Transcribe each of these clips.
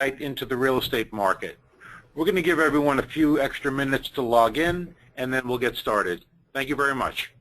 into the real estate market. We're going to give everyone a few extra minutes to log in, and then we'll get started. Thank you very much.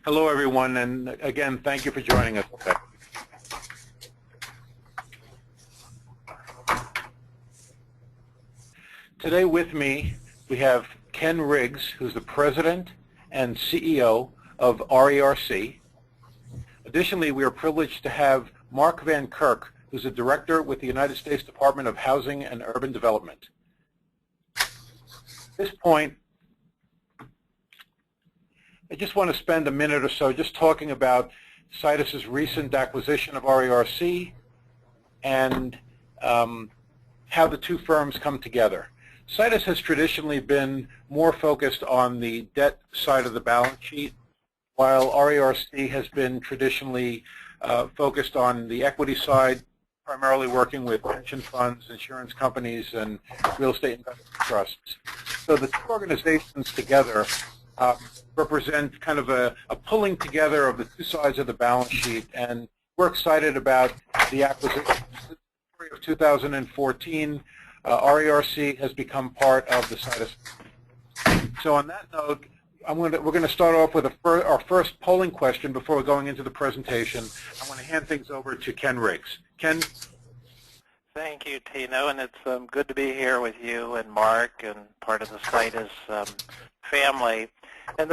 Hello, everyone, and again, thank you for joining us today. Today with me, we have Ken Riggs, who's the President and CEO of RERC. Additionally, we are privileged to have Mark Van Kirk, who's a Director with the United States Department of Housing and Urban Development. At this point, I just want to spend a minute or so just talking about Situs's recent acquisition of RERC and how the two firms come together. Situs has traditionally been more focused on the debt side of the balance sheet, while RERC has been traditionally focused on the equity side, primarily working with pension funds, insurance companies, and real estate investment trusts. So the two organizations together represent kind of a pulling together of the two sides of the balance sheet, and we're excited about the acquisition. In February of 2014, RERC has become part of the Situs. So on that note, we're going to start off with our first polling question before going into the presentation. I'm going to hand things over to Ken Riggs. Ken? Thank you, Tino, and it's good to be here with you and Mark and part of the Situs family. And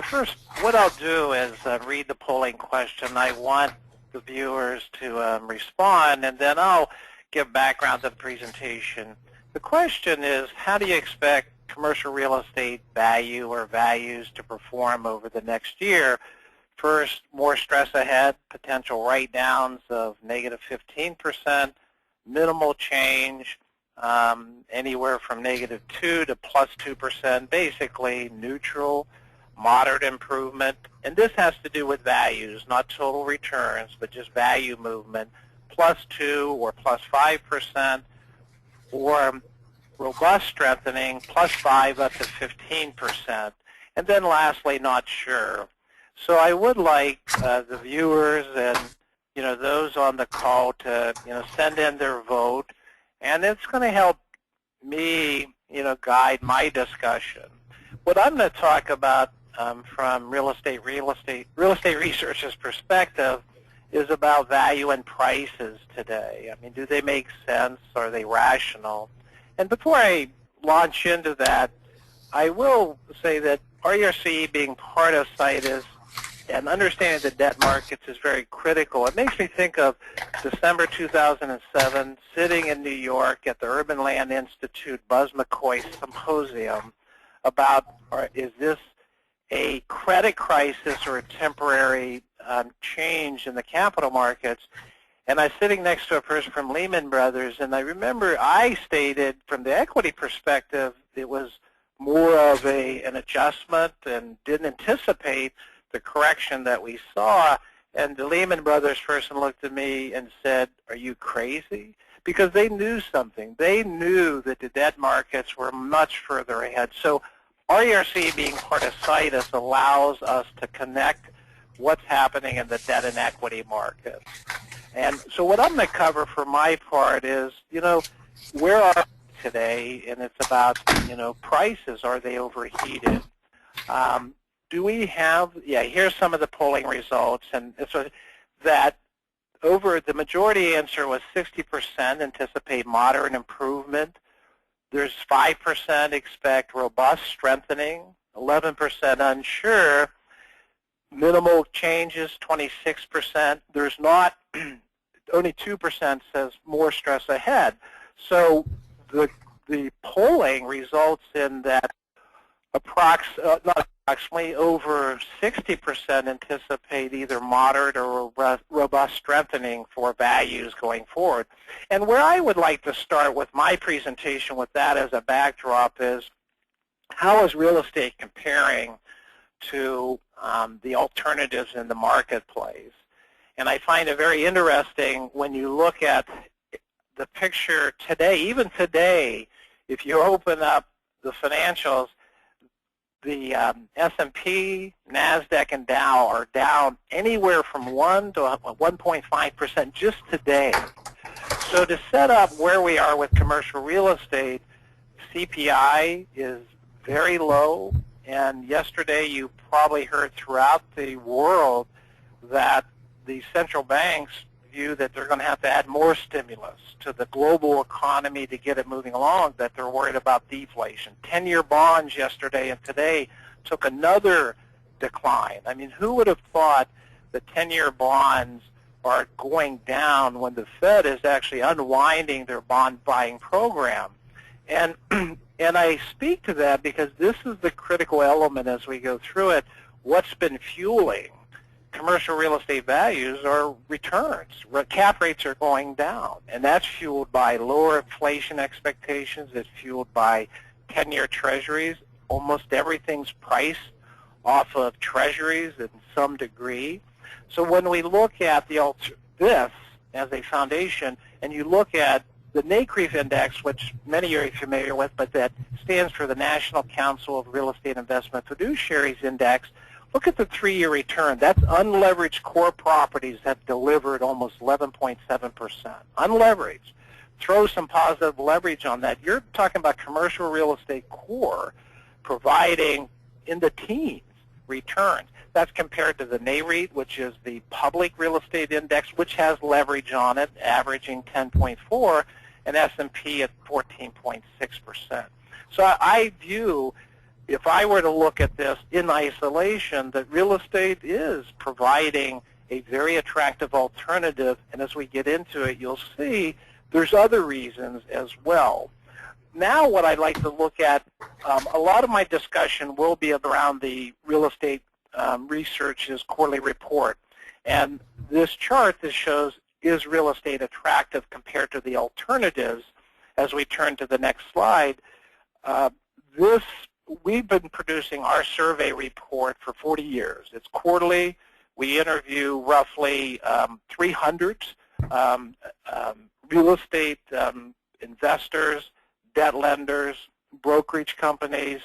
what I'll do is read the polling question. I want the viewers to respond, and then I'll give background to the presentation. The question is, how do you expect commercial real estate value or values to perform over the next year? First, more stress ahead, potential write-downs of negative 15%, minimal change, anywhere from negative 2 to plus 2%, basically neutral, moderate improvement. And this has to do with values, not total returns, but just value movement, plus 2 or plus 5%, or robust strengthening, plus 5 up to 15%. And then lastly, not sure. So I would like the viewers and those on the call to send in their vote, and it's going to help me guide my discussion. What I'm going to talk about from real estate researchers' perspective is about value and prices today. I mean, do they make sense? Are they rational? And before I launch into that, I will say that RERC being part of Situs and understanding the debt markets is very critical. It makes me think of December 2007, sitting in New York at the Urban Land Institute Buzz McCoy Symposium about, is this a credit crisis or a temporary change in the capital markets? And I was sitting next to a person from Lehman Brothers, and I remember I stated from the equity perspective it was more of an adjustment and didn't anticipate the correction that we saw. And the Lehman Brothers person looked at me and said, "Are you crazy?" Because they knew something. They knew that the debt markets were much further ahead. So RERC, being part of Situs, allows us to connect what's happening in the debt and equity markets. And so what I'm going to cover for my part is, where are we today? And it's about, prices. Are they overheated? Do we have, here's some of the polling results. And so that over the majority answer was 60% anticipate moderate improvement. There's 5% expect robust strengthening, 11% unsure, minimal changes, 26%. There's not, only 2% says more stress ahead. So the polling results in that not approximately over 60% anticipate either moderate or robust strengthening for values going forward. And where I would like to start with my presentation with that as a backdrop is, how is real estate comparing to the alternatives in the marketplace? And I find it very interesting when you look at the picture today, even today, if you open up the financials, the S&P, NASDAQ, and Dow are down anywhere from 1 to 1.5% just today. So to set up where we are with commercial real estate, CPI is very low. And yesterday you probably heard throughout the world that the central banks view that they're going to have to add more stimulus to the global economy to get it moving along, that they're worried about deflation. 10-year bonds yesterday and today took another decline. I mean, who would have thought the 10-year bonds are going down when the Fed is actually unwinding their bond buying program? And I speak to that because this is the critical element as we go through it. What's been fueling commercial real estate values are returns. Cap rates are going down, and that's fueled by lower inflation expectations. It's fueled by 10-year treasuries. Almost everything's priced off of treasuries in some degree. So when we look at this as a foundation, and you look at the NCREIF index, which many are familiar with, but that stands for the National Council of Real Estate Investment Fiduciaries Index, look at the 3-year return. That's unleveraged core properties have delivered almost 11.7%. Unleveraged. Throw some positive leverage on that. You're talking about commercial real estate core providing in the teens returns. That's compared to the NAREIT, which is the public real estate index, which has leverage on it, averaging 10.4, and S&P at 14.6%. So I view, if I were to look at this in isolation, that real estate is providing a very attractive alternative, and as we get into it, you'll see there's other reasons as well. Now what I'd like to look at, a lot of my discussion will be around the Real Estate Research's quarterly report. And this chart that shows, is real estate attractive compared to the alternatives, as we turn to the next slide, we've been producing our survey report for 40 years. It's quarterly. We interview roughly 300 real estate investors, debt lenders, brokerage companies,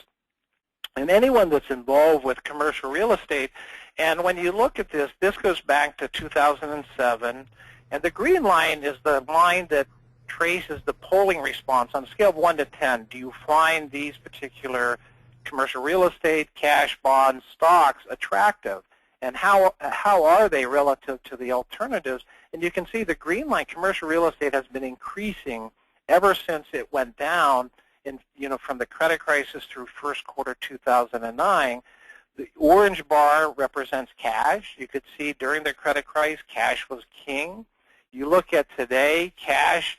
and anyone that's involved with commercial real estate. And when you look at this, this goes back to 2007, and the green line is the line that traces the polling response on a scale of 1 to 10. Do you find these particular commercial real estate, cash, bonds, stocks attractive? And how are they relative to the alternatives? And you can see the green line, commercial real estate, has been increasing ever since it went down in, from the credit crisis through first quarter 2009. The orange bar represents cash. You could see during the credit crisis, cash was king. You look at today, cash,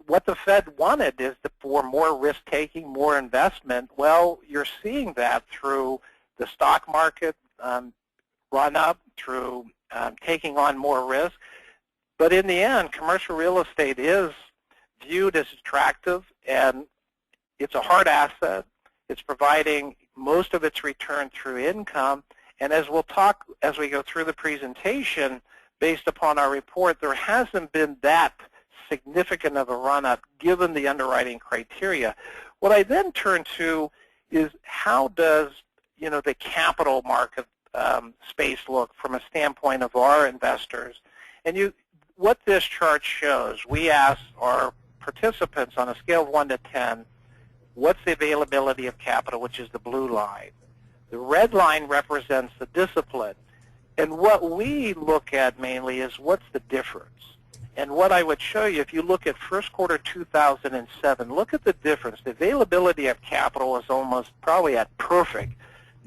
what the Fed wanted is for more risk-taking, more investment. Well, you're seeing that through the stock market run up, through taking on more risk. But in the end, commercial real estate is viewed as attractive, and it's a hard asset. It's providing most of its return through income. And as we'll talk as we go through the presentation, based upon our report, there hasn't been that significant of a run-up given the underwriting criteria. What I then turn to is how does the capital market space look from a standpoint of our investors. And what this chart shows, we asked our participants on a scale of 1 to 10, what's the availability of capital, which is the blue line. The red line represents the discipline. And what we look at mainly is what's the difference. And what I would show you, if you look at first quarter 2007, look at the difference. The availability of capital is almost probably at perfect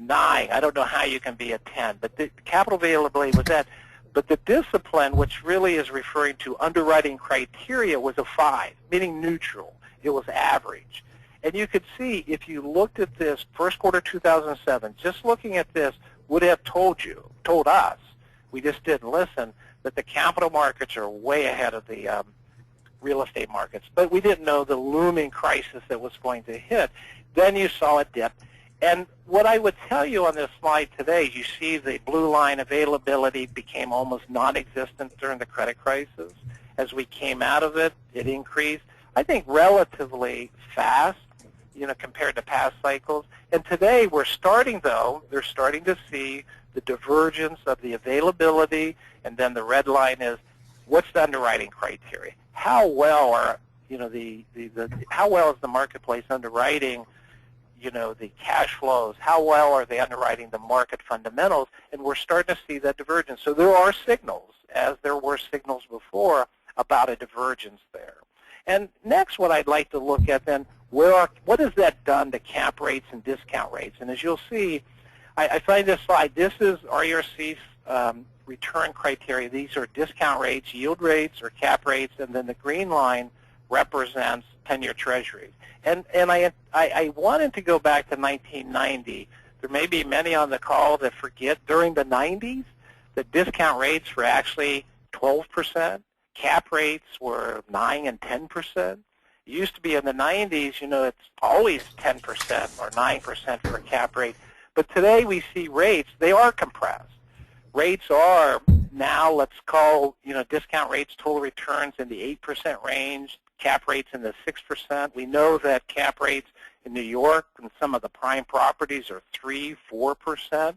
9. I don't know how you can be at 10, but the capital availability was that. But the discipline, which really is referring to underwriting criteria, was a 5, meaning neutral. It was average. And you could see, if you looked at this first quarter 2007, just looking at this would have told us, we just didn't listen, that the capital markets are way ahead of the real estate markets. But we didn't know the looming crisis that was going to hit. Then you saw a dip. And what I would tell you on this slide today, you see the blue line availability became almost non-existent during the credit crisis. As we came out of it, it increased, I think, relatively fast, compared to past cycles. And today we're starting, though, they're starting to see the divergence of the availability, and then the red line is what's the underwriting criteria? How well are, how well is the marketplace underwriting the cash flows? How well are they underwriting the market fundamentals? And we're starting to see that divergence. So there are signals, as there were signals before, about a divergence there. And next, what I'd like to look at then, what has that done to cap rates and discount rates? And as you'll see, I find this slide, this is RERC's return criteria. These are discount rates, yield rates, or cap rates, and then the green line represents 10-year treasuries. And I wanted to go back to 1990. There may be many on the call that forget during the 90s, the discount rates were actually 12%. Cap rates were 9 and 10%. It used to be in the 90s, it's always 10% or 9% for a cap rate. But today we see rates, they are compressed. Rates are now, let's call, discount rates, total returns in the 8% range, cap rates in the 6%. We know that cap rates in New York and some of the prime properties are 3, 4%.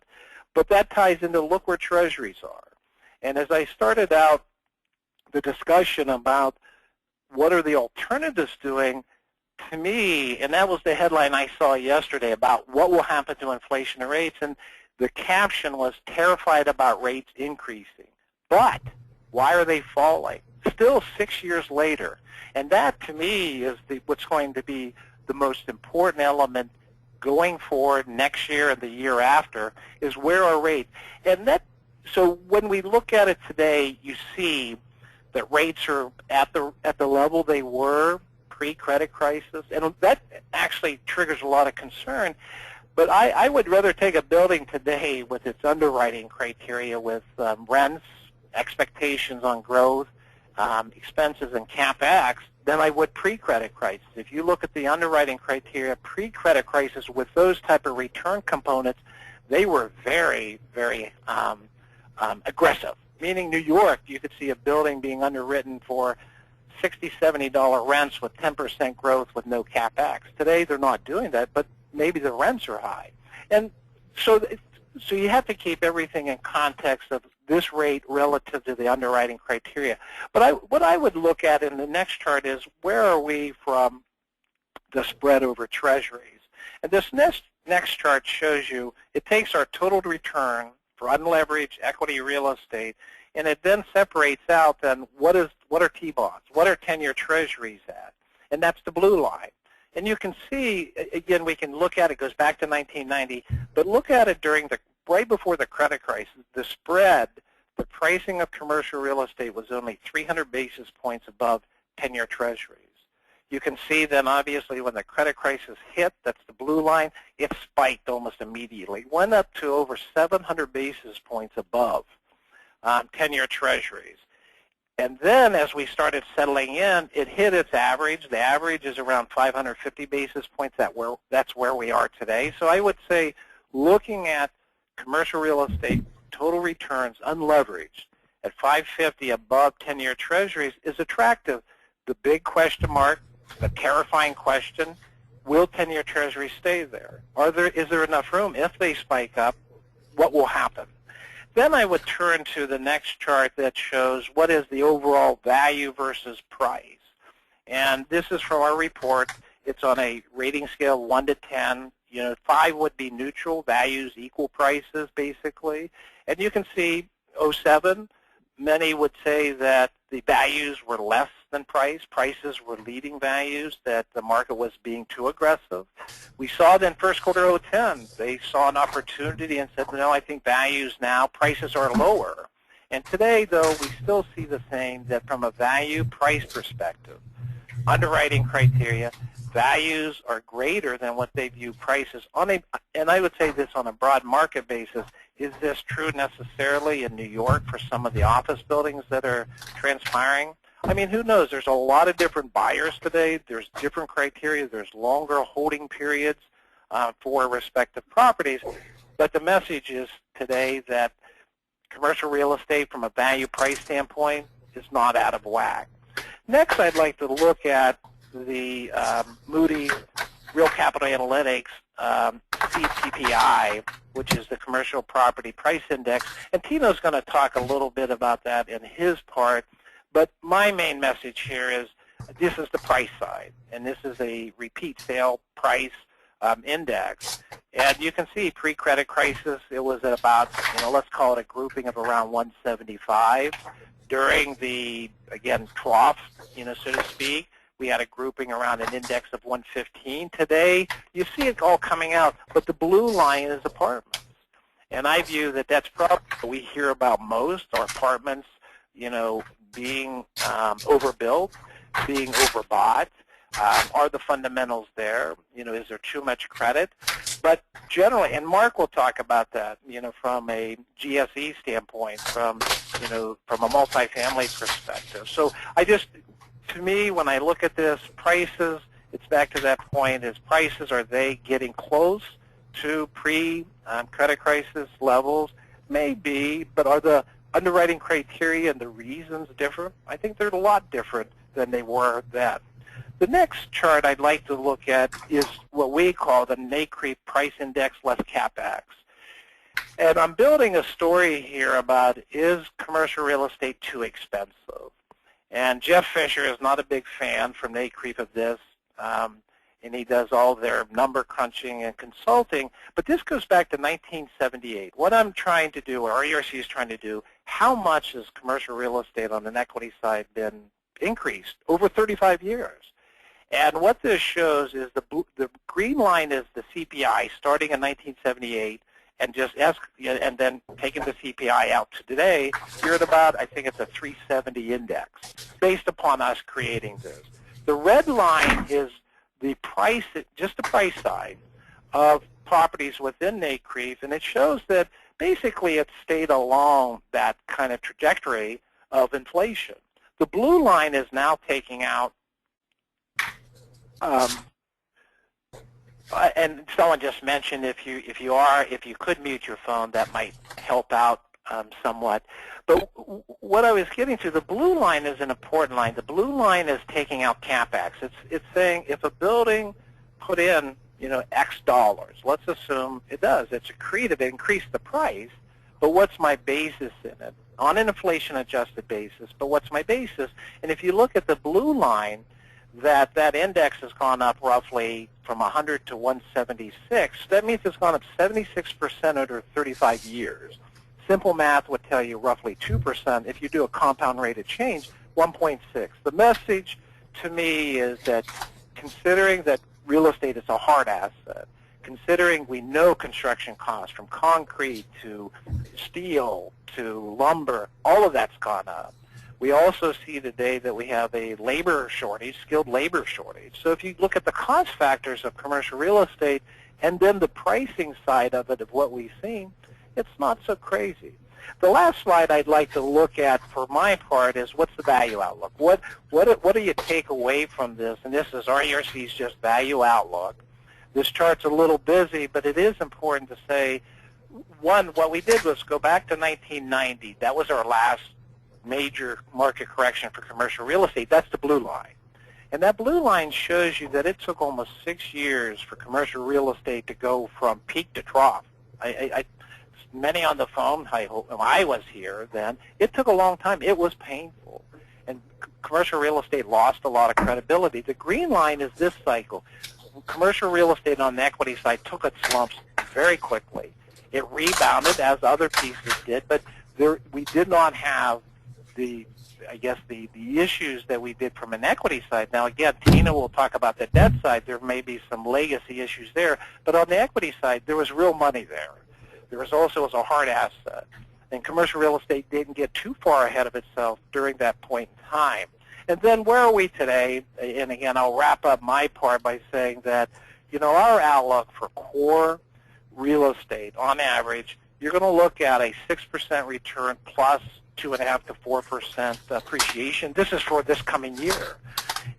But that ties into look where treasuries are. And as I started out the discussion about what are the alternatives doing, to me, and that was the headline I saw yesterday about what will happen to inflation and rates, and the caption was terrified about rates increasing. But why are they falling? Still 6 years later. And that, to me, is what's going to be the most important element going forward next year and the year after, is where are rates. And so when we look at it today, you see that rates are at the level they were pre-credit crisis, and that actually triggers a lot of concern. But I would rather take a building today with its underwriting criteria, with rents, expectations on growth, expenses, and CapEx, than I would pre-credit crisis. If you look at the underwriting criteria pre-credit crisis with those type of return components, they were very, very aggressive. Meaning New York, you could see a building being underwritten for $60, $70 rents with 10% growth with no CapEx. Today they're not doing that, but maybe the rents are high. And so you have to keep everything in context of this rate relative to the underwriting criteria. But what I would look at in the next chart is where are we from the spread over treasuries. And this next chart shows you, it takes our total return for unleveraged equity real estate, and it then separates out then what are T-bonds, what are 10-year treasuries at, and that's the blue line. And you can see, again, we can look at it, goes back to 1990, but look at it during right before the credit crisis. The spread, the pricing of commercial real estate was only 300 basis points above 10-year treasuries. You can see then, obviously, when the credit crisis hit, that's the blue line, it spiked almost immediately. Went up to over 700 basis points above 10-year treasuries. And then as we started settling in, it hit its average. The average is around 550 basis points. That's where we are today. So I would say looking at commercial real estate total returns unleveraged at 550 above 10-year treasuries is attractive. The big question mark, the terrifying question, will 10-year treasuries stay there? Is there enough room? If they spike up, what will happen? Then I would turn to the next chart that shows what is the overall value versus price. And this is from our report. It's on a rating scale 1 to 10. 5 would be neutral, values equal prices, basically. And you can see 07, many would say that the values were less than price. Prices were leading values, that the market was being too aggressive. We saw it in first quarter 2010. They saw an opportunity and said, no, I think values now, prices are lower. And today, though, we still see the same, that from a value-price perspective, underwriting criteria, values are greater than what they view prices on and I would say this on a broad market basis. Is this true necessarily in New York for some of the office buildings that are transpiring? I mean, who knows? There's a lot of different buyers today. There's different criteria. There's longer holding periods for respective properties. But the message is today that commercial real estate from a value-price standpoint is not out of whack. Next, I'd like to look at the Moody's Real Capital Analytics CPPI, which is the Commercial Property Price Index. And Tino's going to talk a little bit about that in his part. But my main message here is this is the price side, and this is a repeat sale price index. And you can see pre-credit crisis, it was at about, let's call it a grouping of around 175. During the, again, trough, so to speak, we had a grouping around an index of 115. Today, you see it all coming out, but the blue line is apartments. And I view that that's probably what we hear about most, are apartments, being overbuilt, being overbought. Are the fundamentals there? Is there too much credit? But generally, and Mark will talk about that, from a GSE standpoint, from a multifamily perspective. So to me, when I look at this, prices, it's back to that point, is prices, are they getting close to pre-credit crisis levels? Maybe, but are the underwriting criteria and the reasons different? I think they're a lot different than they were then. The next chart I'd like to look at is what we call the NCREIF Price Index less CapEx. And I'm building a story here about, is commercial real estate too expensive? And Jeff Fisher is not a big fan from NCREIF of this, and he does all their number crunching and consulting. But this goes back to 1978. What I'm trying to do, or RERC is trying to do, how much has commercial real estate on an equity side been increased over 35 years? And what this shows is the green line is the CPI starting in 1978, and then taking the CPI out to today, you're at about, I think it's a 370 index, based upon us creating this. The red line is the price, just the price side of properties within NCREIF, and it shows that basically it stayed along that kind of trajectory of inflation. The blue line is now taking out, and someone just mentioned if you could mute your phone, that might help out somewhat. But what I was getting to, the blue line is an important line. The blue line is taking out CapEx. It's saying if a building put in X dollars, let's assume it does. It's accretive, it increased the price, but what's my basis in it? On an inflation-adjusted basis, but what's my basis? And if you look at the blue line, that index has gone up roughly from 100 to 176. That means it's gone up 76% over 35 years. Simple math would tell you roughly 2%. If you do a compound rate of change, 1.6. The message to me is that considering that real estate is a hard asset. Considering we know construction costs from concrete to steel to lumber, all of that's gone up. We also see today that we have a labor shortage, skilled labor shortage. So if you look at the cost factors of commercial real estate and then the pricing side of it of what we've seen, it's not so crazy. The last slide I'd like to look at for my part is what's the value outlook? What do you take away from this? And this is RERC's just value outlook. This chart's a little busy, but it is important to say, one, what we did was go back to 1990. That was our last major market correction for commercial real estate. That's the blue line. And that blue line shows you that it took almost 6 years for commercial real estate to go from peak to trough. Many on the phone, I was here then, it took a long time. It was painful. And commercial real estate lost a lot of credibility. The green line is this cycle. Commercial real estate on the equity side took its slumps very quickly. It rebounded as other pieces did, but we did not have the issues that we did from an equity side. Now, again, Tina will talk about the debt side. There may be some legacy issues there, but on the equity side, there was real money there. There was also a hard asset, and commercial real estate didn't get too far ahead of itself during that point in time. And then where are we today? And again, I'll wrap up my part by saying that, our outlook for core real estate, on average, you're going to look at a 6% return plus 2.5 to 4% appreciation. This is for this coming year.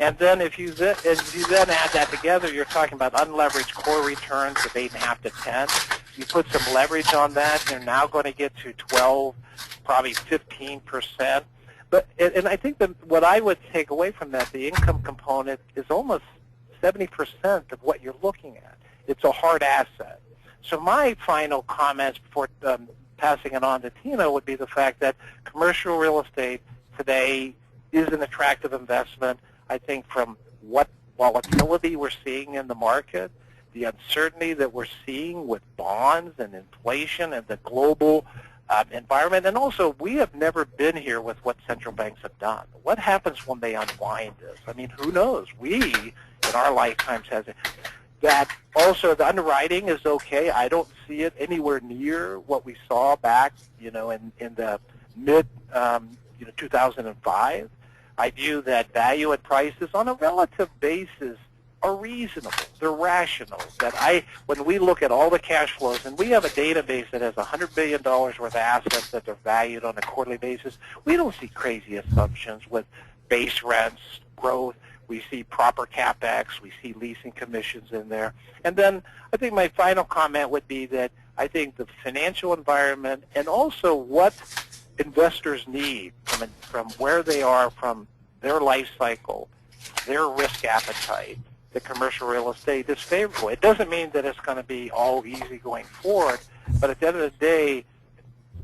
And then if you then add that together, you're talking about unleveraged core returns of 8.5 to 10. You put some leverage on that, you're now going to get to 12, probably 15%. And I think that what I would take away from that, the income component is almost 70% of what you're looking at. It's a hard asset. So my final comments before passing it on to Tina would be the fact that commercial real estate today is an attractive investment. I think from what volatility we're seeing in the market, the uncertainty that we're seeing with bonds and inflation and the global environment, and also we have never been here with what central banks have done. What happens when they unwind this? I mean, who knows? We, in our lifetimes, has it. That also the underwriting is okay. I don't see it anywhere near what we saw back, in the mid, 2005. I view that value and prices on a relative basis are reasonable. They're rational. When we look at all the cash flows, and we have a database that has $100 billion worth of assets that are valued on a quarterly basis, we don't see crazy assumptions with base rents, growth. We see proper CapEx. We see leasing commissions in there. And then I think my final comment would be that I think the financial environment and also what investors need from where they are, from their life cycle, their risk appetite, the commercial real estate is favorable. It doesn't mean that it's going to be all easy going forward, but at the end of the day,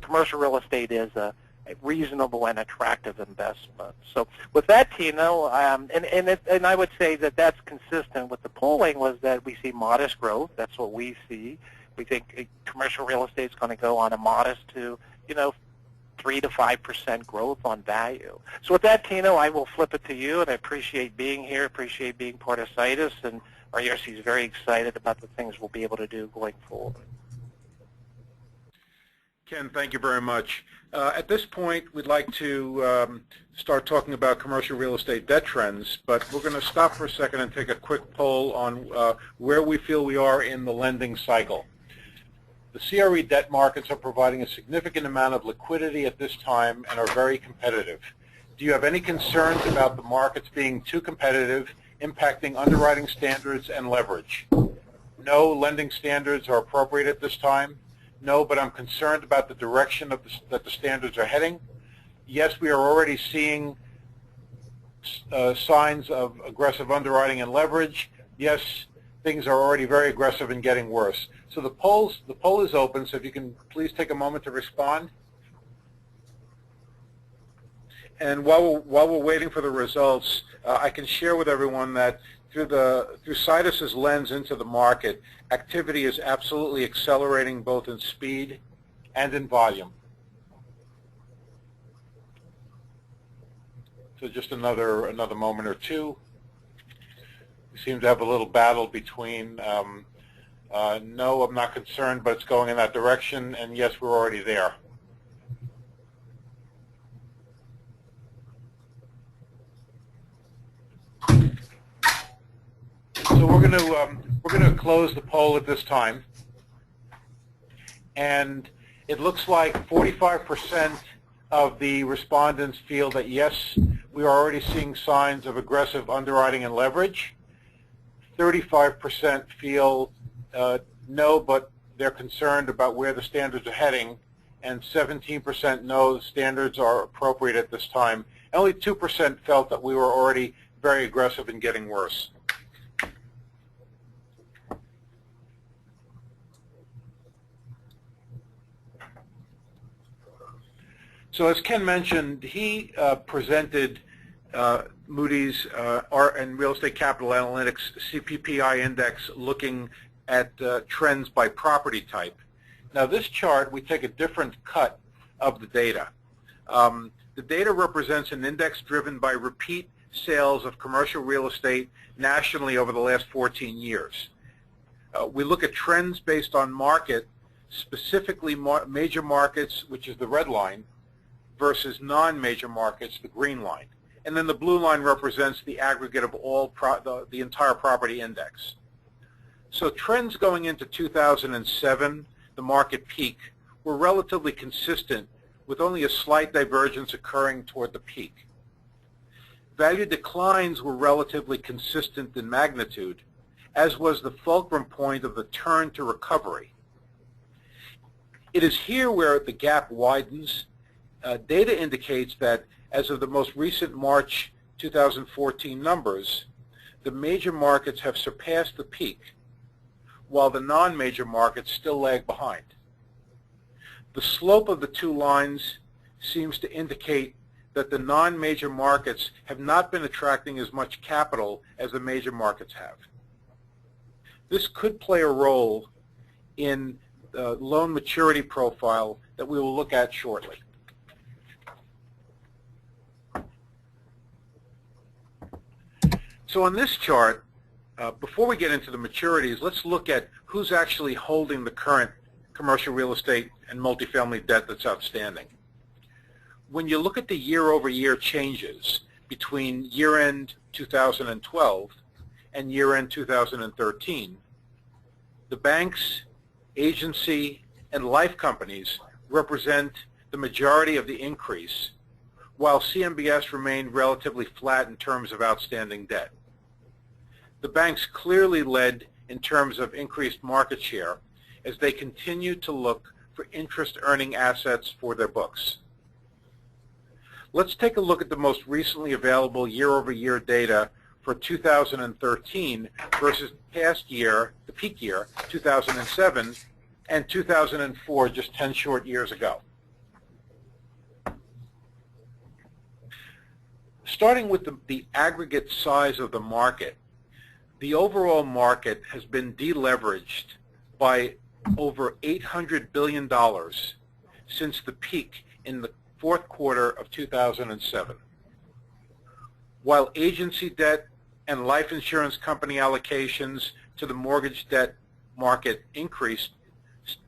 commercial real estate is a reasonable and attractive investment. So with that, Tino, and I would say that that's consistent with the polling, was that we see modest growth. That's what we see. We think commercial real estate is going to go on a modest to, 3 to 5% growth on value. So with that, Tino, I will flip it to you, and I appreciate being here, appreciate being part of Situs, and RERC is very excited about the things we'll be able to do going forward. Ken, thank you very much. At this point, we'd like to start talking about commercial real estate debt trends, but we're going to stop for a second and take a quick poll on where we feel we are in the lending cycle. The CRE debt markets are providing a significant amount of liquidity at this time and are very competitive. Do you have any concerns about the markets being too competitive, impacting underwriting standards and leverage? No, lending standards are appropriate at this time. No, but I'm concerned about the direction that the standards are heading. Yes, we are already seeing signs of aggressive underwriting and leverage. Yes, things are already very aggressive and getting worse. So the poll is open, so if you can please take a moment to respond. And while we're waiting for the results, I can share with everyone that through Situs's lens into the market, activity is absolutely accelerating both in speed and in volume. So just another moment or two. We seem to have a little battle between no, I'm not concerned, but it's going in that direction, and yes, we're already there. So we're going to close the poll at this time, and it looks like 45% of the respondents feel that yes, we are already seeing signs of aggressive underwriting and leverage. 35% feel no, but they're concerned about where the standards are heading, and 17% no, the standards are appropriate at this time. Only 2% felt that we were already very aggressive and getting worse. So as Ken mentioned, he presented Moody's and Real Estate Capital Analytics CPPI index looking at trends by property type. Now this chart, we take a different cut of the data. The data represents an index driven by repeat sales of commercial real estate nationally over the last 14 years. We look at trends based on market, specifically major markets, which is the red line, versus non-major markets, the green line. And then the blue line represents the aggregate of all the entire property index. So trends going into 2007, the market peak, were relatively consistent with only a slight divergence occurring toward the peak. Value declines were relatively consistent in magnitude, as was the fulcrum point of the turn to recovery. It is here where the gap widens. Data indicates that as of the most recent March 2014 numbers, the major markets have surpassed the peak, while the non-major markets still lag behind. The slope of the two lines seems to indicate that the non-major markets have not been attracting as much capital as the major markets have. This could play a role in the loan maturity profile that we will look at shortly. So on this chart, before we get into the maturities, let's look at who's actually holding the current commercial real estate and multifamily debt that's outstanding. When you look at the year-over-year changes between year-end 2012 and year-end 2013, the banks, agency, and life companies represent the majority of the increase, while CMBS remained relatively flat in terms of outstanding debt. The banks clearly led in terms of increased market share as they continue to look for interest-earning assets for their books. Let's take a look at the most recently available year-over-year data for 2013 versus past year, the peak year, 2007, and 2004, just 10 short years ago. Starting with the aggregate size of the market, the overall market has been deleveraged by over $800 billion since the peak in the fourth quarter of 2007. While agency debt and life insurance company allocations to the mortgage debt market increased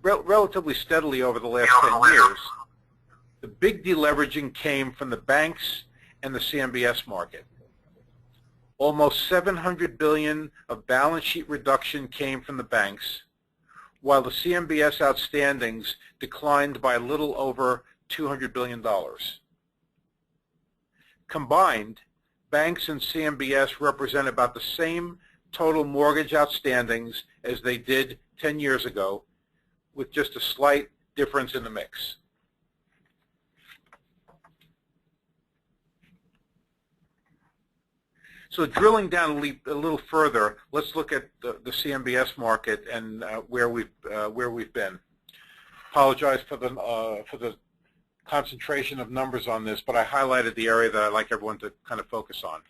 relatively steadily over the last 10 years, the big deleveraging came from the banks and the CMBS market. Almost $700 billion of balance sheet reduction came from the banks, while the CMBS outstandings declined by a little over $200 billion. Combined, banks and CMBS represent about the same total mortgage outstandings as they did 10 years ago, with just a slight difference in the mix. So drilling down a little further, let's look at the CMBS market and where we've been. Apologize for the concentration of numbers on this, but I highlighted the area that I'd like everyone to kind of focus on.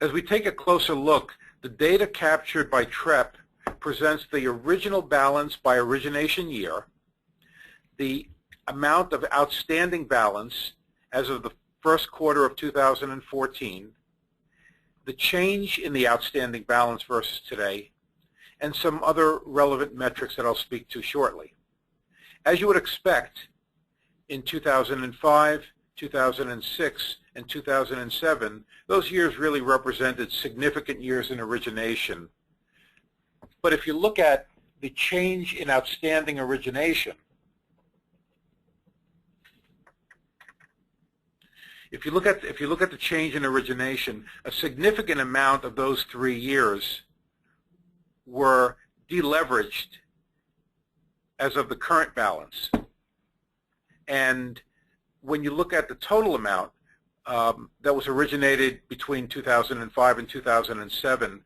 As we take a closer look, the data captured by TREP presents the original balance by origination year, the amount of outstanding balance as of the first quarter of 2014, the change in the outstanding balance versus today, and some other relevant metrics that I'll speak to shortly. As you would expect, in 2005, 2006, and 2007, those years really represented significant years in origination. But if you look at the change in outstanding origination, if you look at the change in origination, a significant amount of those 3 years were deleveraged as of the current balance. And when you look at the total amount that was originated between 2005 and 2007,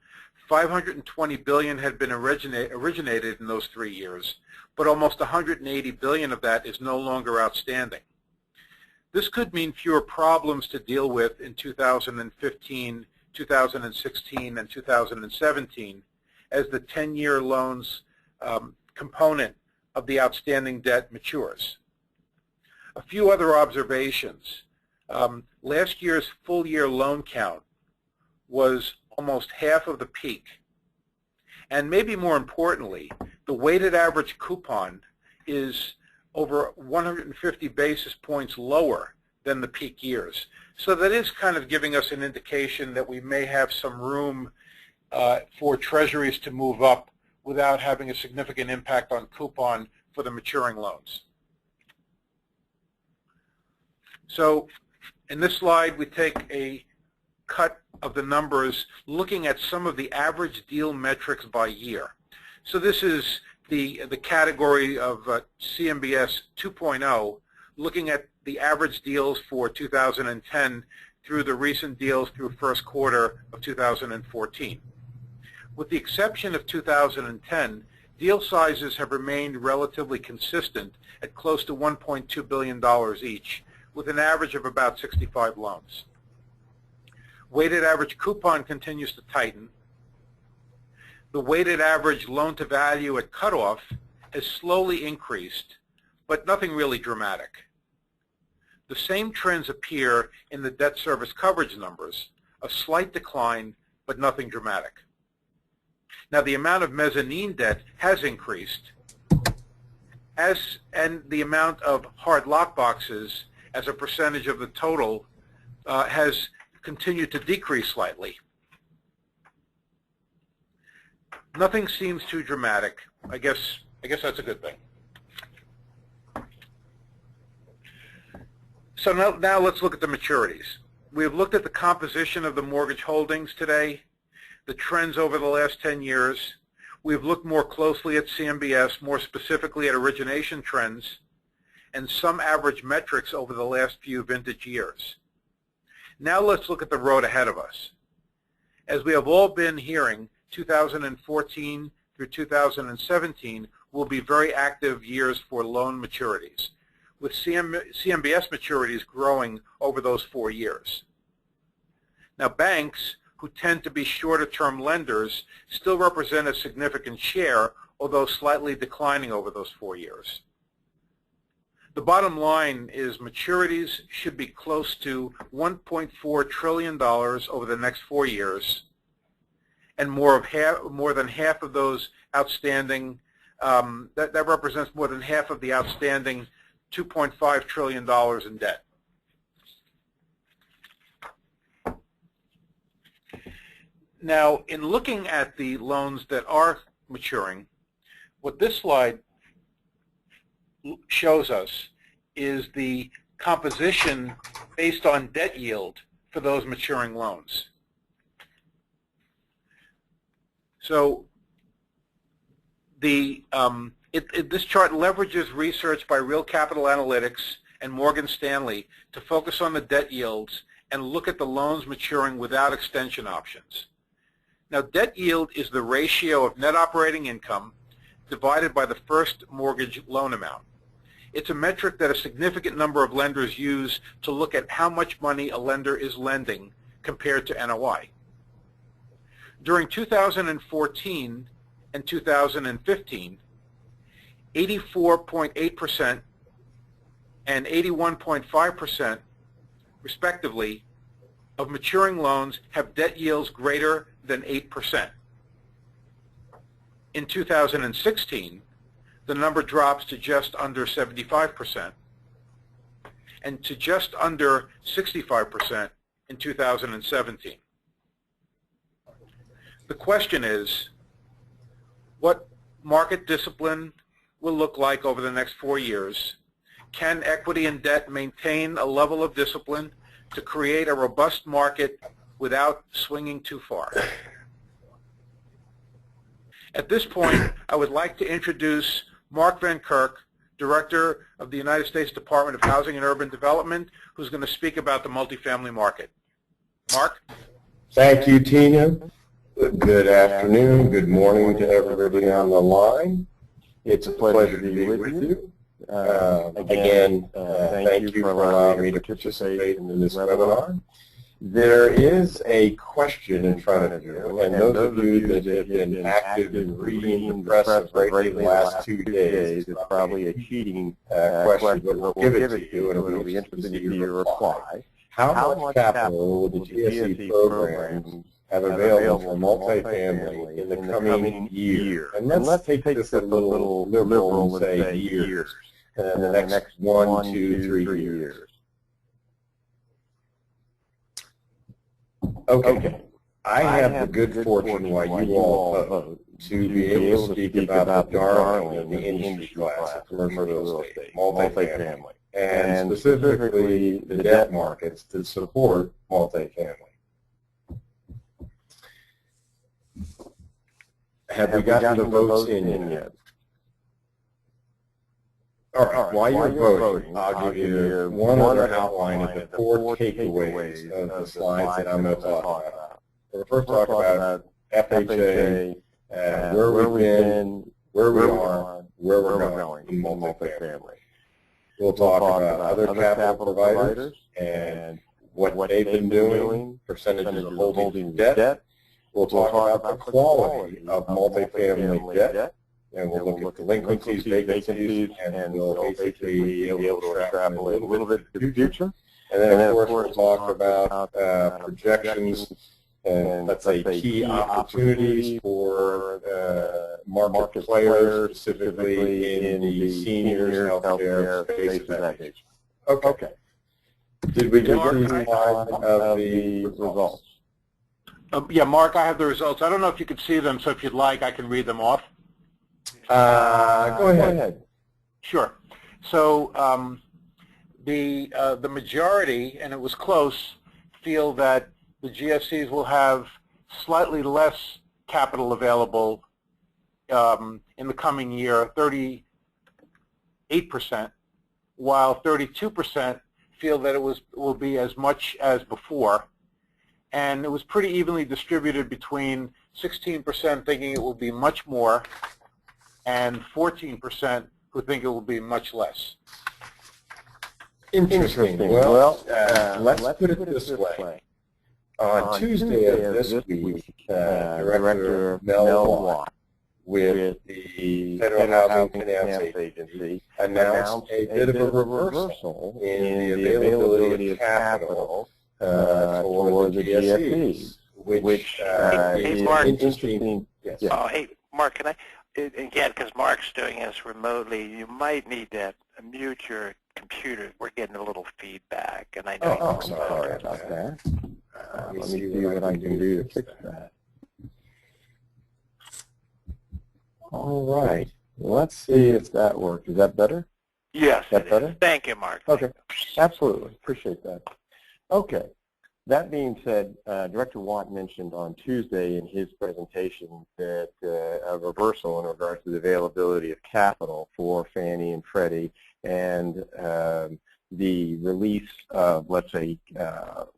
$520 billion had been originated in those 3 years, but almost $180 billion of that is no longer outstanding. This could mean fewer problems to deal with in 2015, 2016, and 2017 as the 10-year loans component of the outstanding debt matures. A few other observations. Last year's full-year loan count was almost half of the peak. And maybe more importantly, the weighted average coupon is over 150 basis points lower than the peak years. So that is kind of giving us an indication that we may have some room for treasuries to move up without having a significant impact on coupon for the maturing loans. So in this slide, we take a cut of the numbers looking at some of the average deal metrics by year. So this is the category of CMBS 2.0, looking at the average deals for 2010 through the recent deals through first quarter of 2014. With the exception of 2010, deal sizes have remained relatively consistent at close to $1.2 billion each, with an average of about 65 loans. Weighted average coupon continues to tighten. The weighted average loan-to-value at cutoff has slowly increased, but nothing really dramatic. The same trends appear in the debt service coverage numbers, a slight decline, but nothing dramatic. Now, the amount of mezzanine debt has increased, and the amount of hard lock boxes as a percentage of the total has continued to decrease slightly. Nothing seems too dramatic. I guess that's a good thing. So now let's look at the maturities. We have looked at the composition of the mortgage holdings today, the trends over the last 10 years. We've looked more closely at CMBS, more specifically at origination trends, and some average metrics over the last few vintage years. Now let's look at the road ahead of us. As we have all been hearing, 2014 through 2017 will be very active years for loan maturities, with CMBS maturities growing over those 4 years. Now, banks, who tend to be shorter-term lenders, still represent a significant share, although slightly declining over those 4 years. The bottom line is maturities should be close to $1.4 trillion over the next 4 years, and more than half of those outstanding, that represents more than half of the outstanding $2.5 trillion in debt. Now, in looking at the loans that are maturing, what this slide shows us is the composition based on debt yield for those maturing loans. So this chart leverages research by Real Capital Analytics and Morgan Stanley to focus on the debt yields and look at the loans maturing without extension options. Now, debt yield is the ratio of net operating income divided by the first mortgage loan amount. It's a metric that a significant number of lenders use to look at how much money a lender is lending compared to NOI. During 2014 and 2015, 84.8% and 81.5%, respectively, of maturing loans have debt yields greater than 8%. In 2016, the number drops to just under 75% and to just under 65% in 2017. The question is, what market discipline will look like over the next 4 years? Can equity and debt maintain a level of discipline to create a robust market without swinging too far? At this point, I would like to introduce Mark Van Kirk, Director of the United States Department of Housing and Urban Development, who's going to speak about the multifamily market. Mark? Thank you, Tina. Good afternoon, good morning to everybody on the line. It's a pleasure to be with you. Again, thank you for allowing me to participate in this webinar. There is a question in front of you, and those of you that have been active in reading the press of lately the last 2 days, it's probably a cheating question, but we'll give it to you, and it'll be interesting to see your reply. How much capital will the GSE program have available for multifamily in the coming year? And let's take this a little liberal and say years, in the next 1, 2, 3 years. Okay. I have the good fortune, while you all vote, to be able to speak about the darling of the industry class of commercial real estate, multifamily, and specifically the debt markets that support multifamily. Have we gotten the votes in yet? All right, while you're voting, I'll give you one other outline of the 4 takeaways of the slides that I'm going to talk about. We'll first talk about FHA, where we've been, where we are, where we're going in multifamily. We'll talk about other capital providers and what they've been doing, percentages of holding debt. We'll talk about the quality of multifamily debt. And we'll look at delinquencies, vacancies, and we'll basically be able to extrapolate a little bit to the future. And then, of course, we'll talk about projections and, let's say, key opportunities for market players, specifically in the seniors, healthcare space of that nature. Okay. Did we get these slides of the results? Yeah, Mark, I have the results. I don't know if you could see them, so if you'd like, I can read them off. Go ahead. Sure. So the majority, and it was close, feel that the GSEs will have slightly less capital available in the coming year, 38%, while 32% feel that it will be as much as before. And it was pretty evenly distributed between 16% thinking it will be much more and 14% who think it will be much less. Interesting. Well, let's put it this way. On Tuesday of this week, Director Mel Watt with the Federal Housing Finance Agency announced a bit of a reversal in the availability of capital for the GSEs, which is interesting. Yes. Oh, hey, Mark, can I? Again, because Mark's doing this remotely, you might need to mute your computer. We're getting a little feedback, and I know. Oh, sorry about that. Let me see what I can do to fix that. All right. Let's see if that works. Is that better? Yes. Is that better? Thank you, Mark. Okay. Absolutely. Appreciate that. Okay. That being said, Director Watt mentioned on Tuesday in his presentation that a reversal in regards to the availability of capital for Fannie and Freddie and the release of, let's say,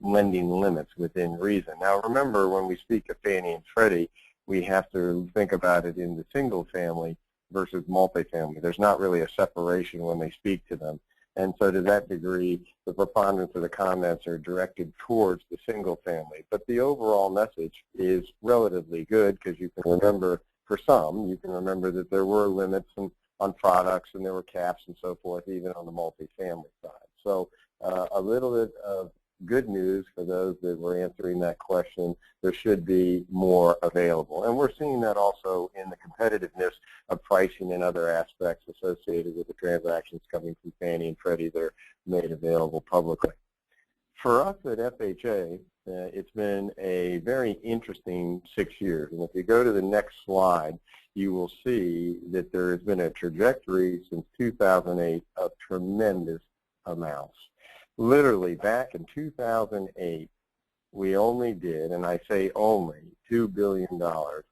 lending limits within reason. Now, remember, when we speak of Fannie and Freddie, we have to think about it in the single family versus multifamily. There's not really a separation when they speak to them. And so to that degree, the preponderance of the comments are directed towards the single family. But the overall message is relatively good because you can remember, for some, you can remember that there were limits on products and there were caps and so forth, even on the multifamily side. So a little bit of good news for those that were answering that question. There should be more available. And we're seeing that also in the competitiveness of pricing and other aspects associated with the transactions coming from Fannie and Freddie that are made available publicly. For us at FHA, it's been a very interesting 6 years. And if you go to the next slide, you will see that there has been a trajectory since 2008 of tremendous amounts. Literally, back in 2008, we only did, and I say only, $2 billion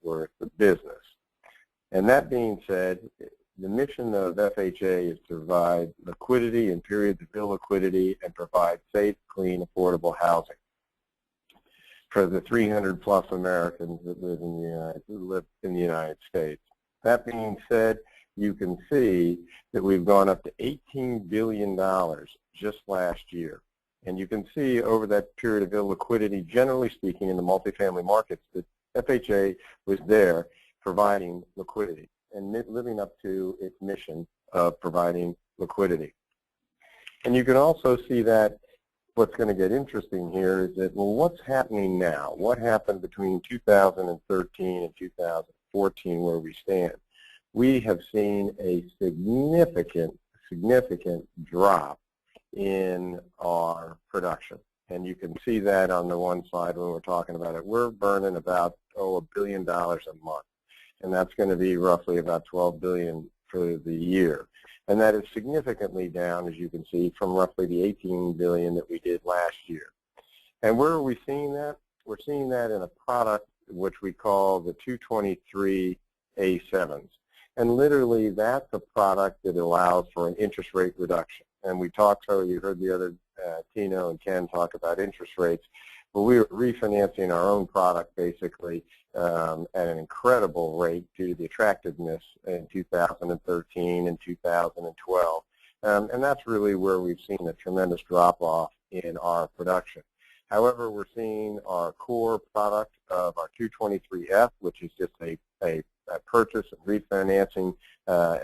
worth of business. And that being said, the mission of FHA is to provide liquidity in periods of illiquidity and provide safe, clean, affordable housing for the 300-plus Americans that live in the United States. That being said, you can see that we've gone up to $18 billion just last year. And you can see over that period of illiquidity, generally speaking, in the multifamily markets, that FHA was there providing liquidity and living up to its mission of providing liquidity. And you can also see that what's going to get interesting here is that, well, what's happening now? What happened between 2013 and 2014 where we stand? We have seen a significant drop in our production. And you can see that on the one side when we're talking about it. We're burning about, $1 billion a month. And that's going to be roughly about $12 billion for the year. And that is significantly down, as you can see, from roughly the $18 billion that we did last year. And where are we seeing that? We're seeing that in a product which we call the 223 A7s. And literally, that's a product that allows for an interest rate reduction. And we talked, so you heard the other Tino and Ken talk about interest rates. But we were refinancing our own product basically at an incredible rate due to the attractiveness in 2013 and 2012. And that's really where we've seen a tremendous drop-off in our production. However, we're seeing our core product of our 223F, which is just a purchase and refinancing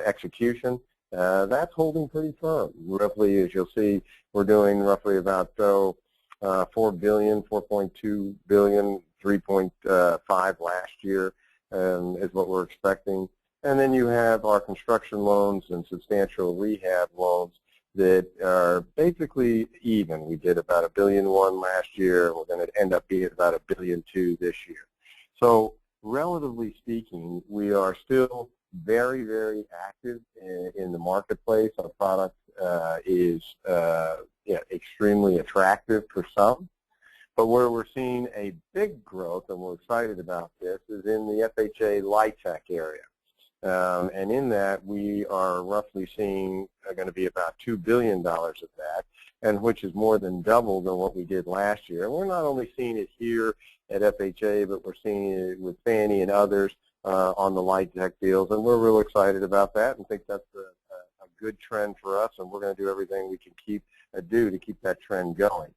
execution, that's holding pretty firm. Roughly, as you'll see, we're doing roughly about $4 billion, $4.2 billion, 3.5 last year is what we're expecting. And then you have our construction loans and substantial rehab loans that are basically even. We did about $1.1 billion last year. We're going to end up being about $1.2 billion this year. So relatively speaking, we are still very, very active in the marketplace. Our product is extremely attractive for some. But where we're seeing a big growth, and we're excited about this, is in the FHA LIHTC area. And in that, we are roughly seeing going to be about $2 billion of that, and which is more than double than what we did last year. And we're not only seeing it here at FHA, but we're seeing it with Fannie and others on the LIHTC deals, and we're real excited about that and think that's a good trend for us, and we're going to do everything we can do to keep that trend going.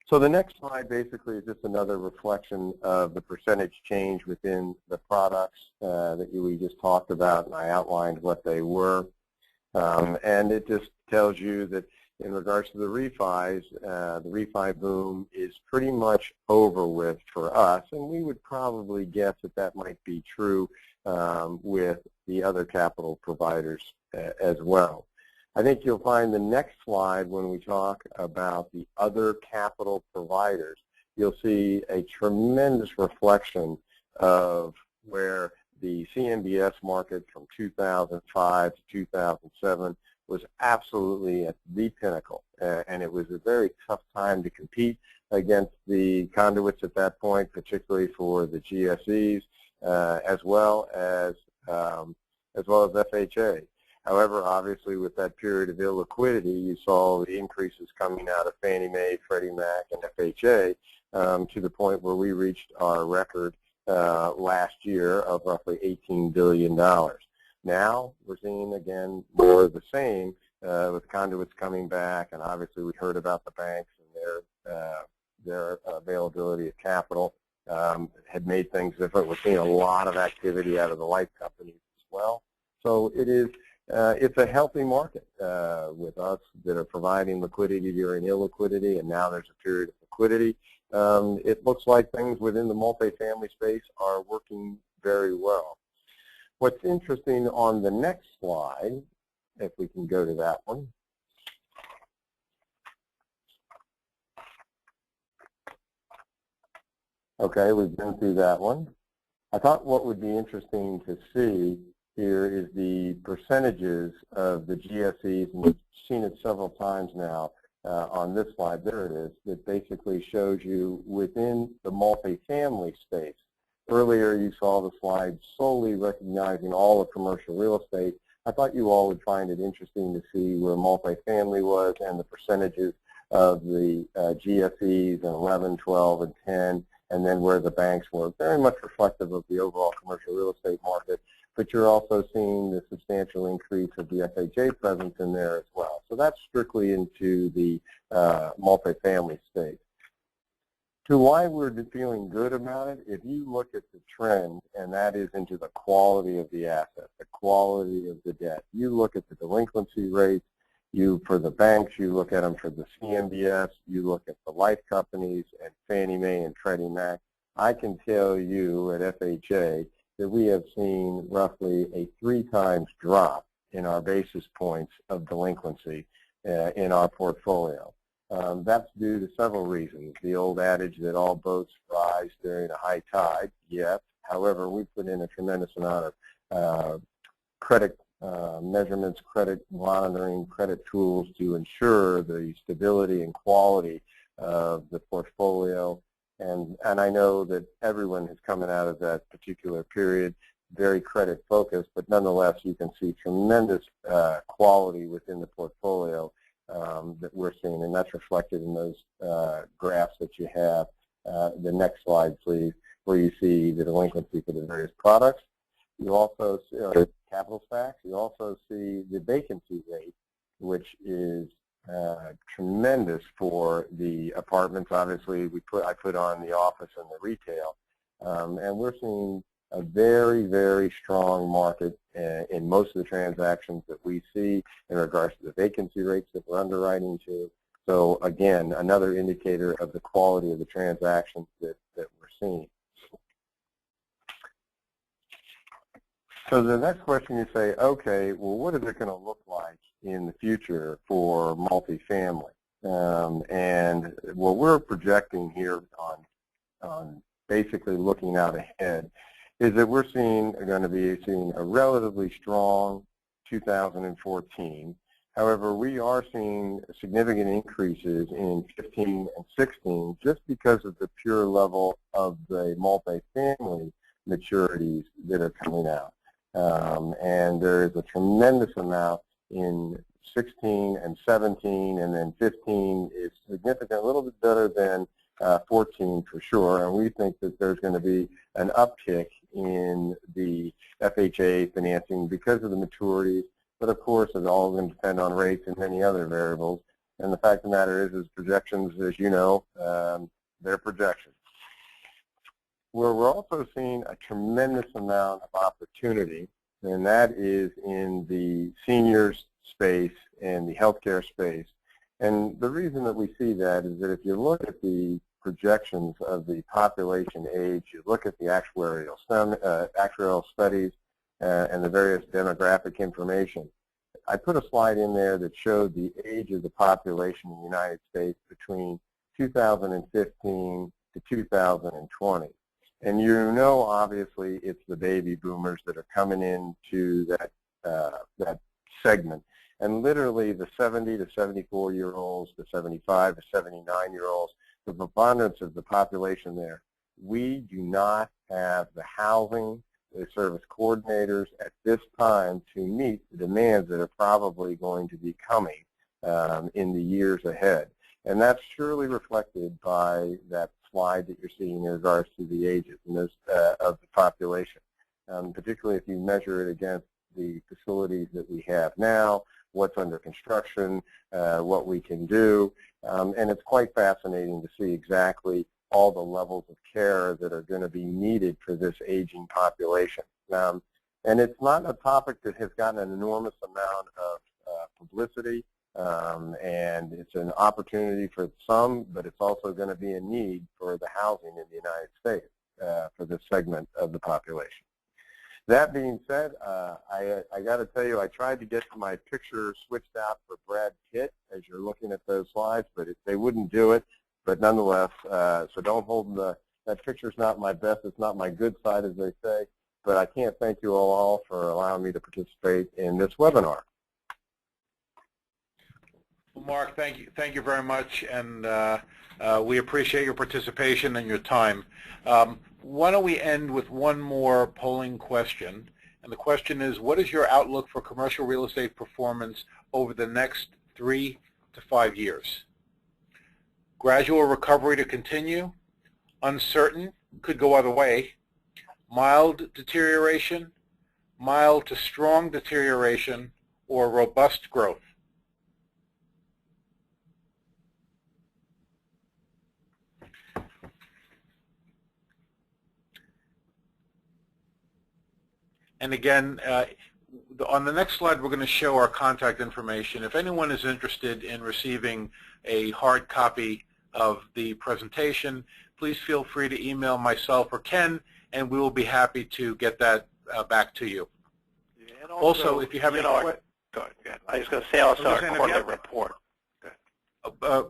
So the next slide basically is just another reflection of the percentage change within the products that we just talked about, and I outlined what they were. And it just tells you that in regards to the refis, the refi boom is pretty much over with for us, and we would probably guess that that might be true with the other capital providers as well. I think you'll find the next slide when we talk about the other capital providers, you'll see a tremendous reflection of where the CMBS market from 2005 to 2007 was absolutely at the pinnacle, and it was a very tough time to compete against the conduits at that point, particularly for the GSEs, as well as FHA. However, obviously, with that period of illiquidity, you saw the increases coming out of Fannie Mae, Freddie Mac, and FHA to the point where we reached our record last year of roughly $18 billion. Now, we're seeing, again, more of the same with conduits coming back, and obviously we heard about the banks and their availability of capital had made things different. We're seeing a lot of activity out of the life companies as well. So it is it's a healthy market with us that are providing liquidity during illiquidity, and now there's a period of liquidity. It looks like things within the multifamily space are working very well. What's interesting on the next slide, if we can go to that one. Okay, we've been through that one. I thought what would be interesting to see here is the percentages of the GSEs, and we've seen it several times now on this slide. There it is. That basically shows you within the multifamily space. Earlier you saw the slide solely recognizing all of commercial real estate. I thought you all would find it interesting to see where multifamily was and the percentages of the GSEs in 11, 12, and 10, and then where the banks were. Very much reflective of the overall commercial real estate market, but you're also seeing the substantial increase of the FHA presence in there as well. So that's strictly into the multifamily space. To why we're feeling good about it, if you look at the trend, and that is into the quality of the asset, the quality of the debt. You look at the delinquency rates, for the banks, you look at them for the CMBS, you look at the life companies and Fannie Mae and Freddie Mac. I can tell you at FHA that we have seen roughly a 3 times drop in our basis points of delinquency in our portfolio. That's due to several reasons. The old adage that all boats rise during a high tide, yes. However, we put in a tremendous amount of credit measurements, credit monitoring, credit tools to ensure the stability and quality of the portfolio. And I know that everyone is coming out of that particular period very credit focused, but nonetheless you can see tremendous quality within the portfolio that we're seeing, and that's reflected in those graphs that you have. The next slide, please, where you see the delinquency for the various products. You also see capital stacks. You also see the vacancy rate, which is tremendous for the apartments. Obviously, I put on the office and the retail, and we're seeing a very, very strong market in most of the transactions that we see in regards to the vacancy rates that we're underwriting to. So again, another indicator of the quality of the transactions that we're seeing. So the next question you say, okay, well, what is it going to look like in the future for multifamily? And what we're projecting here on basically looking out ahead is that we're going to be seeing a relatively strong 2014. However, we are seeing significant increases in 15 and 16 just because of the pure level of the multifamily maturities that are coming out. And there is a tremendous amount in 16 and 17, and then 15 is significant, a little bit better than 14 for sure, and we think that there's going to be an uptick in the FHA financing because of the maturities, but of course it's all going to depend on rates and many other variables, and the fact of the matter is projections, as you know, they're projections. Where we're also seeing a tremendous amount of opportunity, and that is in the seniors space and the healthcare space. And the reason that we see that is that if you look at the projections of the population age, you look at the actuarial studies and the various demographic information. I put a slide in there that showed the age of the population in the United States between 2015 to 2020. And you know, obviously, it's the baby boomers that are coming into that segment. And literally the 70 to 74-year-olds, the 75 to 79-year-olds, the preponderance of the population there, we do not have the housing, the service coordinators at this time to meet the demands that are probably going to be coming in the years ahead. And that's surely reflected by that slide that you're seeing in regards to the ages and those, of the population, particularly if you measure it against the facilities that we have now, what's under construction, what we can do, and it's quite fascinating to see exactly all the levels of care that are going to be needed for this aging population. And it's not a topic that has gotten an enormous amount of publicity, and it's an opportunity for some, but it's also going to be a need for the housing in the United States for this segment of the population. That being said, I got to tell you, I tried to get my picture switched out for Brad Pitt as you're looking at those slides, but they wouldn't do it. But nonetheless, so don't hold that picture's not my best. It's not my good side, as they say. But I can't thank you all for allowing me to participate in this webinar. Well, Mark, thank you very much, and we appreciate your participation and your time. Why don't we end with one more polling question? And the question is, what is your outlook for commercial real estate performance over the next 3 to 5 years? Gradual recovery to continue, uncertain, could go either way, mild deterioration, mild to strong deterioration, or robust growth? And again, on the next slide, we're going to show our contact information. If anyone is interested in receiving a hard copy of the presentation, please feel free to email myself or Ken, and we will be happy to get that back to you. And also, if you have any questions. I was going to say also our quarterly report. I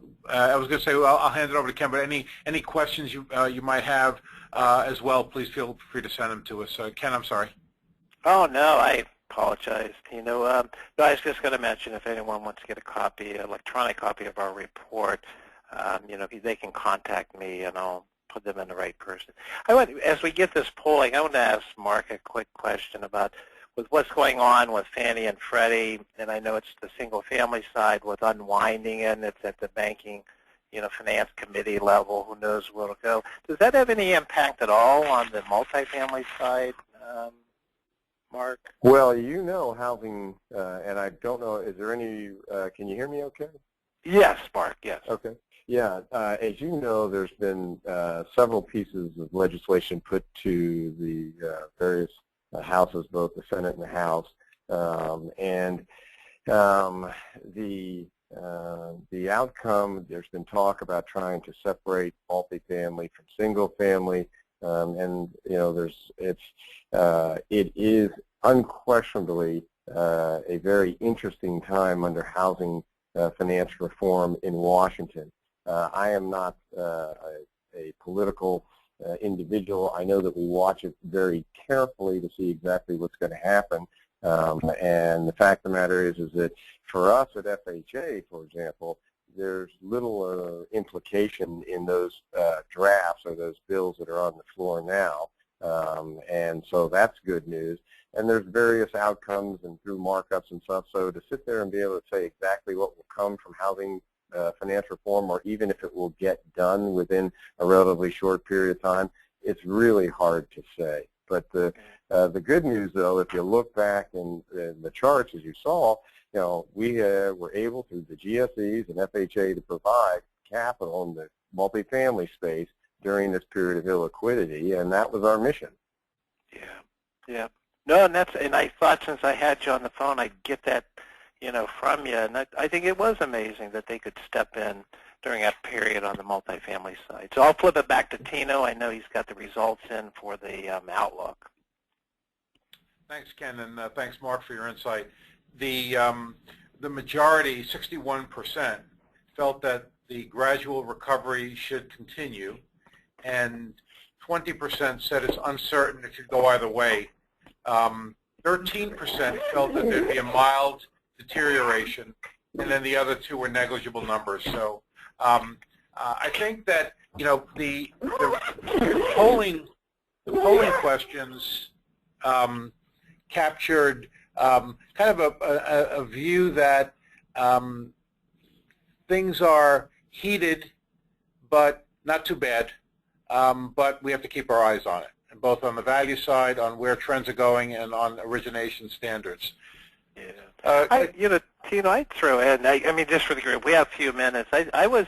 was going to say, well, I'll hand it over to Ken, but any questions you might have as well, please feel free to send them to us. Ken, I'm sorry. Oh, no, I apologize. No, I was just going to mention if anyone wants to get a copy, electronic copy of our report, they can contact me and I'll put them in the right person. As we get this polling, I want to ask Mark a quick question about with what's going on with Fannie and Freddie, and I know it's the single-family side with unwinding it, and it's at the banking, finance committee level. Who knows where it'll go? Does that have any impact at all on the multifamily side? Mark? Well, housing, and I don't know, is there any, can you hear me okay? Yes, Mark, yes. Okay. Yeah, as you know, there's been several pieces of legislation put to the various houses, both the Senate and the House, and the outcome, there's been talk about trying to separate multifamily from single family. It is unquestionably a very interesting time under housing finance reform in Washington. I am not a political individual. I know that we watch it very carefully to see exactly what's going to happen. And the fact of the matter is that for us at FHA, for example, there's little implication in those drafts or those bills that are on the floor now. And so that's good news. And there's various outcomes and through markups and stuff. So to sit there and be able to say exactly what will come from housing finance reform, or even if it will get done within a relatively short period of time, it's really hard to say. But the good news, though, if you look back in the charts, as you saw, we were able through the GSEs and FHA to provide capital in the multifamily space during this period of illiquidity, and that was our mission. Yeah. No, and I thought since I had you on the phone, I'd get that, from you. And I think it was amazing that they could step in during that period on the multifamily side. So I'll flip it back to Tino. I know he's got the results in for the outlook. Thanks, Ken, and thanks, Mark, for your insight. The majority, 61%, felt that the gradual recovery should continue, and 20% said it's uncertain, it could go either way. 13% felt that there'd be a mild deterioration, and then the other two were negligible numbers. So I think that the polling questions captured kind of a view that things are heated, but not too bad. But we have to keep our eyes on it, and both on the value side, on where trends are going, and on origination standards. Yeah. Tino, I'd throw in. I mean, just for the group, we have a few minutes. I was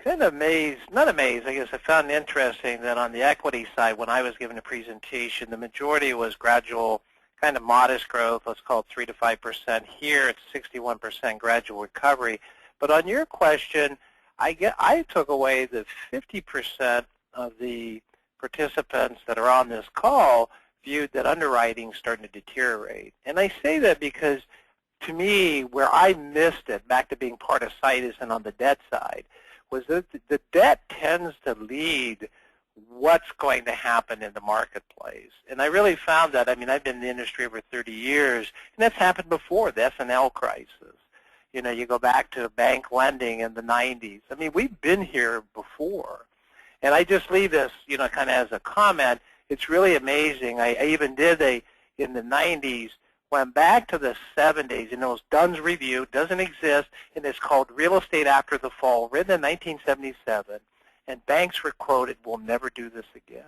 kind of amazed, not amazed, I guess I found it interesting that on the equity side, when I was given a presentation, the majority was gradual, kind of modest growth, let's call it 3 to 5%. Here it's 61% gradual recovery. But on your question, I took away that 50% of the participants that are on this call viewed that underwriting starting to deteriorate. And I say that because, to me, where I missed it, back to being part of Situs and on the debt side, was that the debt tends to lead what's going to happen in the marketplace. And I really found that. I mean, I've been in the industry over 30 years, and that's happened before, the S&L crisis. You know, you go back to bank lending in the 90s. I mean, we've been here before. And I just leave this, you know, kind of as a comment. It's really amazing. I even did in the 90s, went back to the 70s, and it was Dunn's Review, doesn't exist, and it's called Real Estate After the Fall, written in 1977. And banks were quoted, "We'll never do this again."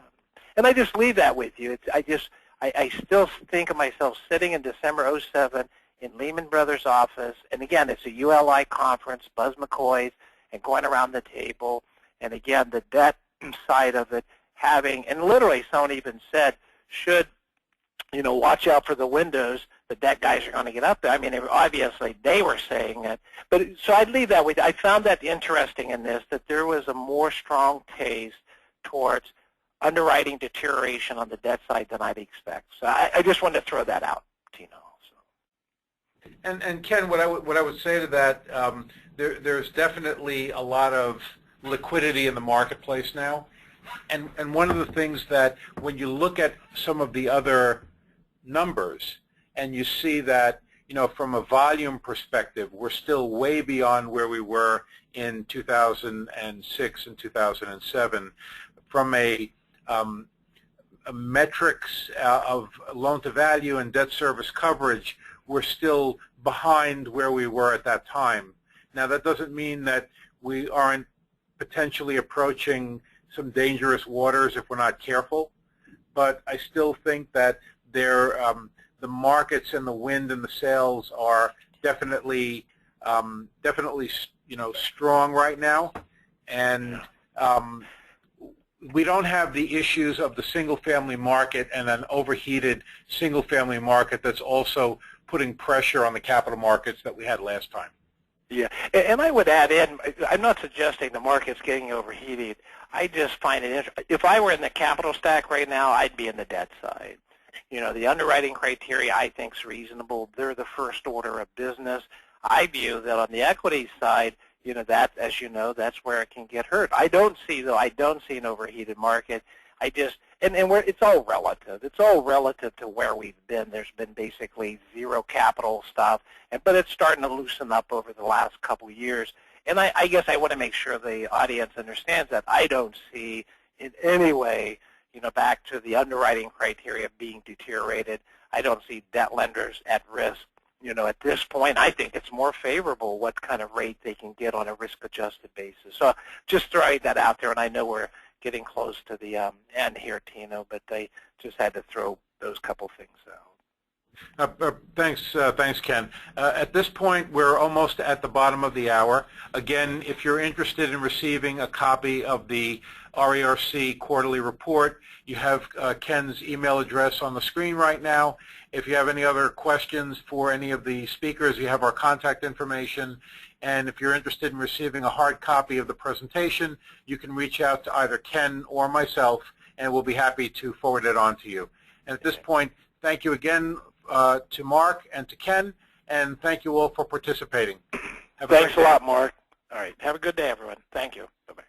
And I just leave that with you. I still think of myself sitting in December '07 in Lehman Brothers' office, and again, it's a ULI conference, Buzz McCoy's, and going around the table, and again, the debt side of it having, and literally someone even said, should, you know, watch out for the windows, the debt guys are going to get up there. I mean, obviously they were saying it. But so I'd leave that with you. I found that interesting in this, that there was a more strong case towards underwriting deterioration on the debt side than I'd expect. So I just wanted to throw that out, Tino. So. And Ken, what I would say to that, there's definitely a lot of liquidity in the marketplace now. And one of the things that when you look at some of the other numbers and you see that, you know, from a volume perspective, we're still way beyond where we were in 2006 and 2007. From a metrics of loan to value and debt service coverage, we're still behind where we were at that time. Now, that doesn't mean that we aren't potentially approaching some dangerous waters if we're not careful, but I still think that the markets and the wind and the sails are definitely you know, strong right now, and we don't have the issues of the single-family market and an overheated single-family market that's also putting pressure on the capital markets that we had last time. Yeah, and I would add in, I'm not suggesting the market's getting overheated. I just find it interesting. If I were in the capital stack right now, I'd be in the debt side. You know, the underwriting criteria I think is reasonable. They're the first order of business. I view that on the equity side, you know, that, as you know, that's where it can get hurt. I don't see an overheated market. I just, and it's all relative. It's all relative to where we've been. There's been basically zero capital stuff, but it's starting to loosen up over the last couple of years. And I guess I want to make sure the audience understands that I don't see in any way, you know, back to the underwriting criteria being deteriorated. I don't see debt lenders at risk. You know, at this point, I think it's more favorable what kind of rate they can get on a risk-adjusted basis. So just throwing that out there, and I know we're getting close to the end here, Tino, but I just had to throw those couple things out. Thanks, Ken. At this point, we're almost at the bottom of the hour. Again, if you're interested in receiving a copy of the RERC quarterly report, you have Ken's email address on the screen right now. If you have any other questions for any of the speakers, you have our contact information. And if you're interested in receiving a hard copy of the presentation, you can reach out to either Ken or myself, and we'll be happy to forward it on to you. And at this point, thank you again to Mark and to Ken, and thank you all for participating. Thanks a lot, Mark. All right. Have a good day, everyone. Thank you. Bye-bye.